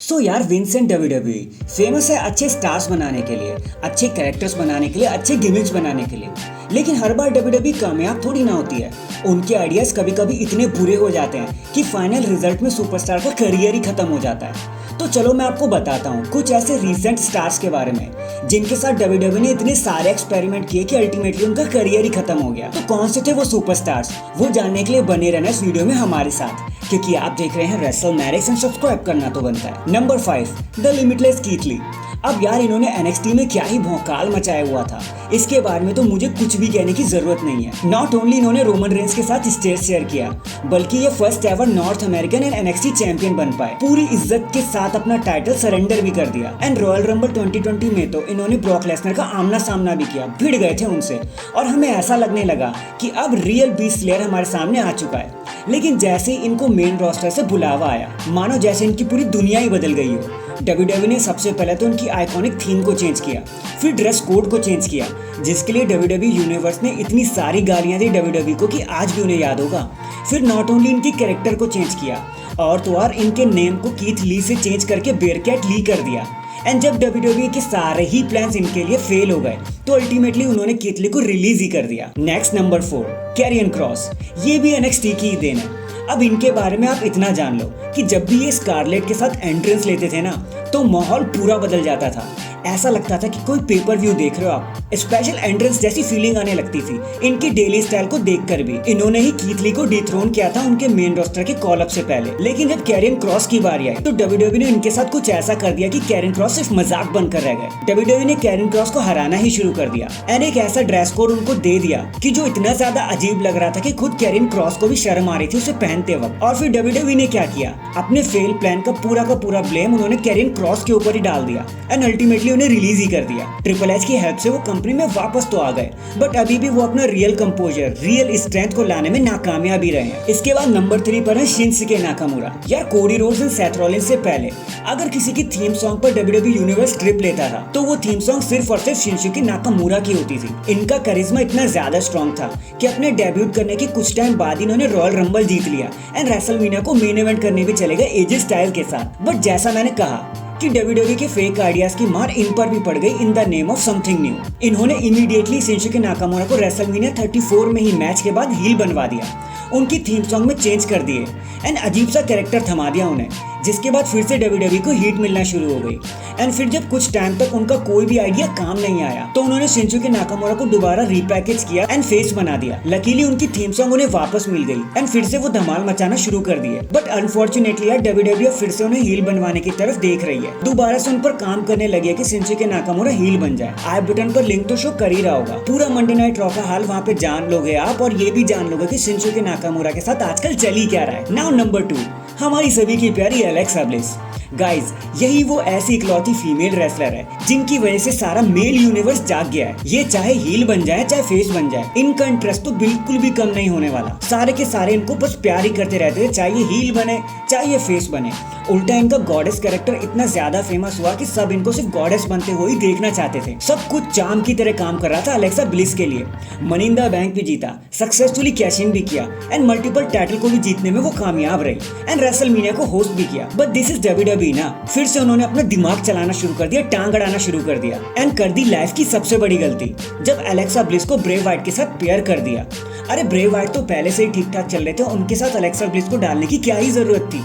यार Vincent WWE famous है अच्छे स्टार्स बनाने के लिए, अच्छे कैरेक्टर्स बनाने के लिए, अच्छे गिमिक्स बनाने के लिए। लेकिन हर बार डब्ल्यूडब्ल्यूई कामयाब थोड़ी ना होती है। उनके आइडियाज कभी कभी इतने बुरे हो जाते हैं कि फाइनल रिजल्ट में सुपरस्टार का करियर ही खत्म हो जाता है। तो चलो मैं आपको बताता हूँ कुछ ऐसे रीसेंट स्टार्स के बारे में जिनके साथ डब्ल्यूडब्ल्यूई ने इतने सारे एक्सपेरिमेंट किए कि अल्टीमेटली उनका करियर ही खत्म हो गया। तो कौन से थे वो सुपरस्टार्स, वो जानने के लिए बने रहना इस वीडियो में हमारे साथ, क्योंकि आप देख रहे हैं रेसलमैनिक्स एंड सब्सक्राइब करना तो बनता है। Number 5, the limitless Keith Lee. अब यार इन्होंने एनएक्सटी में क्या ही भौकाल मचाया हुआ था, इसके बारे में तो मुझे कुछ भी कहने की जरूरत नहीं है। नॉट ओनली इन्होंने रोमन रेंस के साथ स्टेज शेयर किया, बल्कि ये first ever north American and NXT champion बन पाए। पूरी इज्जत के साथ अपना टाइटल सरेंडर भी कर दिया। एंड रॉयल रंबल 2020 में तो इन्होंने ब्रॉक लेसनर का आमना सामना भी किया, भिड़ गए थे उनसे, और हमें ऐसा लगने लगा कि अब रियल बीस्ट स्लेयर हमारे सामने आ चुका है। लेकिन जैसे ही इनको मेन रोस्टर से बुलावा आया, मानो जैसे इनकी पूरी दुनिया ही बदल गई हो। डब्ल्यूडब्ल्यूई ने सबसे पहले तो उनकी आइकॉनिक थीम को चेंज किया, फिर ड्रेस कोड को चेंज किया, जिसके लिए डब्ल्यूडब्ल्यूई यूनिवर्स ने इतनी सारी गालियां दी डब्ल्यूडब्ल्यूई को कि आज भी उन्हें याद होगा। फिर नॉट ओनली इनकी कैरेक्टर को चेंज किया, और तो और इनके नेम को कीथ ली से चेंज करके बेयरकैट ली कर दिया। एंड जब डब्ल्यूडब्ल्यूई के सारे ही प्लान्स इनके लिए फेल हो गए तो अल्टीमेटली उन्होंने कीथ ली को रिलीज ही कर दिया। Next number 4, Karrion Kross. ये भी एनएक्सटी की ही देन है। अब इनके बारे में आप इतना जान लो कि जब भी ये स्कारलेट के साथ एंट्रेंस लेते थे ना, तो माहौल पूरा बदल जाता था। ऐसा लगता था कि कोई पेपर व्यू देख रहे हो आप। स्पेशल एंट्रेंस जैसी फीलिंग आने लगती थी इनकी डेली स्टाइल को देखकर भी। इन्होंने ही कीथ ली को डिथ्रोन किया था उनके मेन रोस्टर के कॉल अप से पहले। लेकिन जब कैरियन क्रॉस की बारी आई तो डब्ल्यूडब्ल्यूई ने इनके साथ कुछ ऐसा कर दिया कि कैरियन क्रॉस सिर्फ मजाक बनकर रह गए। डब्ल्यूडब्ल्यूई ने कैरियन क्रॉस को हराना ही शुरू कर दिया एंड एक ऐसा ड्रेस कोड उनको दे दिया कि जो इतना ज्यादा अजीब लग रहा था कि खुद कैरियन क्रॉस को भी शर्म आ रही थी उसे पहनते वक्त। और फिर डब्ल्यूडब्ल्यूई ने क्या किया, अपने फेल प्लान का पूरा ब्लेम उन्होंने कैरियन क्रॉस के ऊपर ही डाल दिया एंड अल्टीमेटली उन्हें रिलीज ही कर दिया। ट्रिपल एच की हेल्प से वो कंपनी में वापस तो आ गए, बट अभी भी वो अपना रियल कंपोजर, रियल स्ट्रेंथ को लाने में नाकामयाब ही रहे हैं। इसके बाद नंबर 3 पर है शिंसुके नाकामुरा। यार Cody Rhodes and Seth Rollins से पहले अगर किसी की थीम सॉन्ग पर डब्ल्यूडब्ल्यूई यूनिवर्स ट्रिप लेता था तो वो थीम सॉन्ग सिर्फ और सिर्फ शिंसुके नाकामुरा की होती थी। इनका करिश्मा इतना ज्यादा स्ट्रॉन्ग था कि अपने डेब्यूट करने के कुछ टाइम बाद इन्होंने रॉयल रंबल जीत लिया एंड रेसलमेनिया को मेन इवेंट करने भी चले गए एजे स्टाइल के साथ। बट जैसा मैंने कहा कि डब्ल्यूडब्ल्यूई के फेक आइडियाज की मार इन पर भी पड़ गई in the name of something new. इन्होंने इमीडिएटली शिंसुके नाकामुरा को रेसलमेनिया 34 में ही मैच के बाद हील बनवा दिया, उनकी थीम सॉन्ग में चेंज कर दिए एंड अजीब सा कैरेक्टर थमा दिया उन्हें, जिसके बाद फिर से डब्ल्यूडब्ल्यूई को हीट मिलना शुरू हो गई। एंड फिर जब कुछ टाइम तक उनका कोई भी आइडिया काम नहीं आया तो उन्होंने शिंसुके नाकामुरा को दोबारा रीपैकेज किया एंड फेस बना दिया। लकीली उनकी थीम सॉन्ग उन्हें वापस मिल गई एंड फिर से वो धमाल मचाना शुरू कर दिए। बट अनफॉर्चुनेटली यार डब्ल्यूडब्ल्यूई फिर से उन्हें हील बनवाने की तरफ देख रही है, दोबारा से उन पर काम करने लगी है कि शिंसुके नाकामुरा हील बन जाए। आई बटन पर लिंक तो शो कर ही रहा होगा। पूरा मंडे नाइट रॉ का हाल वहाँ पे जान लोगे आप, और ये भी जान लोगे कि शिंसुके नाकामुरा के साथ आजकल चल ही क्या रहा है। नाउ नंबर 2, हमारी सभी की प्यारी एलेक्सा ब्लिस। गाइज यही वो ऐसी इकलौती फीमेल रेसलर है जिनकी वजह से सारा मेल यूनिवर्स जाग गया है। ये चाहे हील बन जाए चाहे फेस बन जाए, इनका इंटरेस्ट तो बिल्कुल भी कम नहीं होने वाला। सारे के सारे इनको बस प्यार ही करते रहते थे, चाहे ये हील बने चाहे ये फेस बने। उल्टा इनका गॉडेस कैरेक्टर इतना ज्यादा फेमस हुआ कि सब इनको सिर्फ गॉडेस बनते हुए ही देखना चाहते थे। सब कुछ चाम की तरह काम कर रहा था एलेक्सा ब्लिस के लिए। मनी इन द बैंक भी जीता, सक्सेसफुली कैश इन भी किया एंड मल्टीपल टाइटल को भी जीतने में वो कामयाब रही एंड रेसलमेनिया को होस्ट भी किया। बट दिस इज डब्ल्यूडब्ल्यूई ना, फिर से उन्होंने अपना दिमाग चलाना शुरू कर दिया, टांग अड़ाना शुरू कर दिया एंड कर दी लाइफ की सबसे बड़ी गलती, जब एलेक्सा ब्लिस को ब्रे वाइट के साथ पेयर कर दिया। अरे ब्रे वाइट तो पहले से ही ठीक ठाक चल रहे थे, उनके साथ एलेक्सा ब्लिस को डालने की क्या ही जरूरत थी।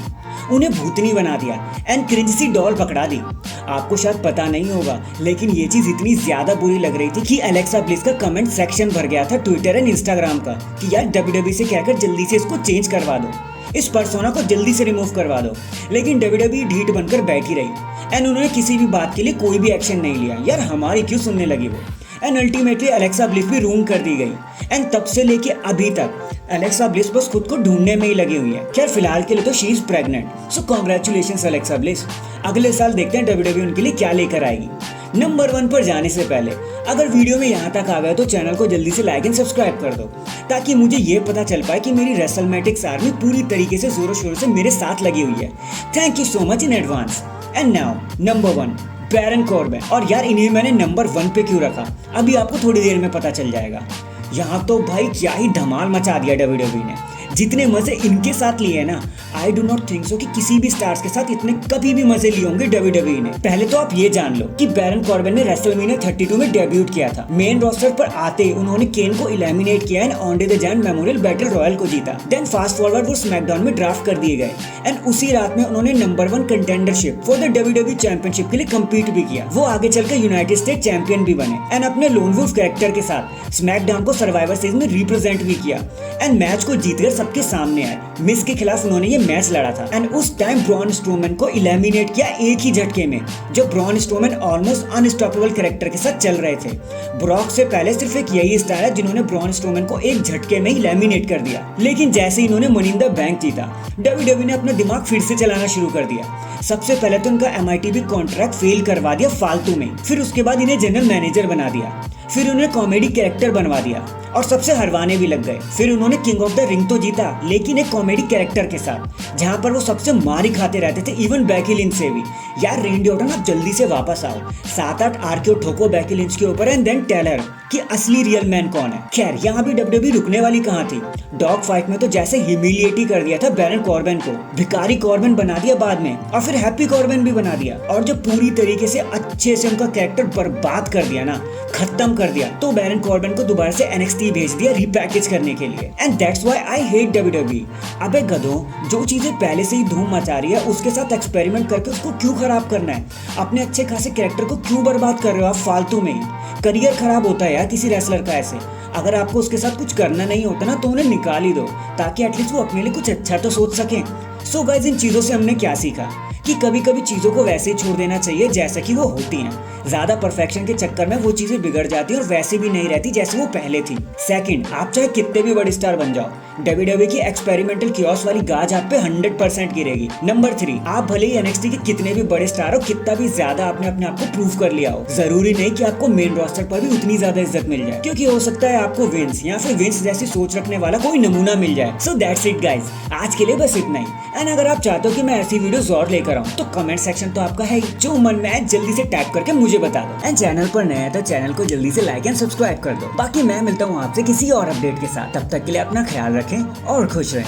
उन्हें भूतनी बना दिया एंड क्रिंज सी डॉल पकड़ा दी। आपको शायद पता नहीं होगा, लेकिन ये चीज इतनी ज्यादा बुरी लग रही थी कि एलेक्सा ब्लिस का कमेंट सेक्शन भर गया था ट्विटर एंड इंस्टाग्राम का कि यार डब्ल्यूडब्ल्यूई से कहकर जल्दी से इसको चेंज करवा दो, इस पर्सोना को जल्दी से रिमूव करवा दो। लेकिन डब्ल्यूडब्ल्यूई ढीठ बनकर बैठी रही एंड उन्होंने किसी भी बात के लिए कोई भी एक्शन नहीं लिया। यार हमारी क्यों सुनने लगी वो। एंड अल्टीमेटली एलेक्सा ब्लिस भी रूम कर दी गई एंड तब से लेके अभी तक एलेक्सा ब्लिस बस खुद को ढूंढने में ही लगी हुई है। खैर फिलहाल के लिए तो she is pregnant, so congratulations Alexa bliss. अगले साल देखते हैं डब्ल्यूडब्ल्यूई उनके लिए क्या लेकर आएगी। नंबर 1 पर जाने से पहले अगर वीडियो में यहाँ तक आ गए तो चैनल को जल्दी से लाइक एंड सब्सक्राइब कर दो, ताकि मुझे ये पता चल पाए कि मेरी रेसलमैटिक्स आर्मी पूरी तरीके से जोरों शोरों से मेरे साथ लगी हुई है। Thank you so much in advance. And now number 1, Baron Corbin. और यार इन्हें मैंने नंबर 1 पे क्यों रखा अभी आपको थोड़ी देर में पता चल जाएगा। यहाँ तो भाई क्या ही धमाल मचा दिया डब्ल्यूडब्ल्यूई ने। जितने मजे इनके साथ लिए हैं ना, I do not think so कि किसी भी स्टार्स के साथ इतने कभी भी मजे लिए होंगे WWE ने। पहले तो आप ये जान लो कि बैरन कॉर्बिन ने रेसलमेनिया 32 में डेब्यूट किया था। मेन रोस्टर पर आते ही उन्होंने केन को एलिमिनेट किया and on the giant memorial battle royal को जीता। देन फास्ट फॉरवर्ड वो स्मैकडाउन में ड्राफ्ट कर दिए गए एंड उसी रात में उन्होंने number 1 contendership for the WWE championship के लिए कम्पीट भी किया। वो आगे चलकर यूनाइटेड स्टेट चैंपियन भी बने एंड अपने लोन वुल्फ कैरेक्टर के साथ स्मैकडाउन को सर्वाइवर सीरीज में रिप्रेजेंट भी किया एंड मैच को जीतकर सबके सामने आए। मिस के खिलाफ उन्होंने ये मैच लड़ा था एंड उस टाइम ब्रॉन स्ट्रोमैन को एलिमिनेट किया एक ही झटके में, जो Braun Strowman almost unstoppable character के साथ चल रहे थे। ब्रॉक से पहले सिर्फ एक यही स्टार है जिन्होंने ब्रॉन स्ट्रोमैन को एक झटके में ही एलिमिनेट कर दिया, लेकिन जैसे ही इन्होंने मनी इन द बैंक जीता, WWE ने अपना दिमाग फिर से चलाना शुरू कर दिया। सबसे पहले तो उनका MITV कॉन्ट्रैक्ट फेल करवा दिया फालतू में, फिर उसके बाद इन्हें जनरल मैनेजर बना दिया, फिर उन्हें कॉमेडी कैरेक्टर बनवा दिया और सबसे हरवाने भी लग गए। फिर उन्होंने किंग ऑफ द रिंग तो जीता, लेकिन एक कॉमेडी कैरेक्टर के साथ, जहां पर वो सबसे मार ही खाते रहते थे, इवन बैकी लिंच से भी। यार रेंडी ऑर्टन आप जल्दी से वापस आओ, 7-8 RKO ठोको बैकी लिंच के ऊपर एंड देन टेल हर कि असली रियल मैन कौन है। खैर यहाँ भी WWE रुकने वाली कहाँ थी। डॉग फाइट में तो जैसे ह्यूमिलिएट ही कर दिया था बैरन कॉर्बिन को, भिखारी कॉर्बिन बना दिया बाद में, और फिर हैप्पी कॉर्बिन भी बना दिया, और जो पूरी तरीके से अच्छे से उनका कैरेक्टर बर्बाद कर दिया ना, खत्म कर दिया, तो बैरन कॉर्बिन को दोबारा से NXT भेज दिया रीपैकेज करने के लिए। And that's why I hate WWE। अबे गधों, जो चीजें पहले से ही धूम मचा रही है उसके साथ एक्सपेरिमेंट करके उसको क्यों खराब करना है? अपने अच्छे खासे कैरेक्टर को क्यों बर्बाद कर रहे हो आप फालतू में ही? करियर खराब होता है यार किसी रेसलर का ऐसे। अगर आपको उसके साथ कुछ करना नहीं होता ना, तो उन्हें निकाल ही दो, ताकि एटलीस्ट वो अपने लिए कुछ अच्छा तो सोच सकें। सो गाइस, इन चीजों से हमने क्या सीखा कि कभी कभी चीजों को वैसे ही छोड़ देना चाहिए जैसा कि वो होती हैं। ज्यादा परफेक्शन के चक्कर में वो चीजें बिगड़ जाती हैं और वैसे भी नहीं रहती जैसे वो पहले थी। सेकंड, आप चाहे कितने भी बड़े स्टार बन जाओ, WWE की एक्सपेरिमेंटल कियोस वाली गाज आप पे 100% गिरेगी। नंबर 3, आप भले ही NXT के कितने भी बड़े स्टार हो, कितना भी ज्यादा आपने अपने आप को प्रूव कर लिया हो, जरूरी नहीं कि आपको मेन रोस्टर पर भी उतनी ज्यादा इज्जत मिल जाए, क्योंकि हो सकता है आपको विंस या फिर विंस जैसी सोच रखने वाला कोई नमूना मिल जाए। सो दैट्स इट गाइज, आज के लिए बस इतना ही। एंड अगर आप चाहते हो कि मैं ऐसी वीडियोस और लेकर आऊं, तो कमेंट सेक्शन तो आपका है, जो मन में आए जल्दी से टाइप करके मुझे बता दो। एंड चैनल पर नया है तो चैनल को जल्दी से लाइक एंड सब्सक्राइब कर दो। बाकी मैं मिलता हूँ आपसे किसी और अपडेट के साथ, तब तक के लिए अपना ख्याल रखें और खुश रहें।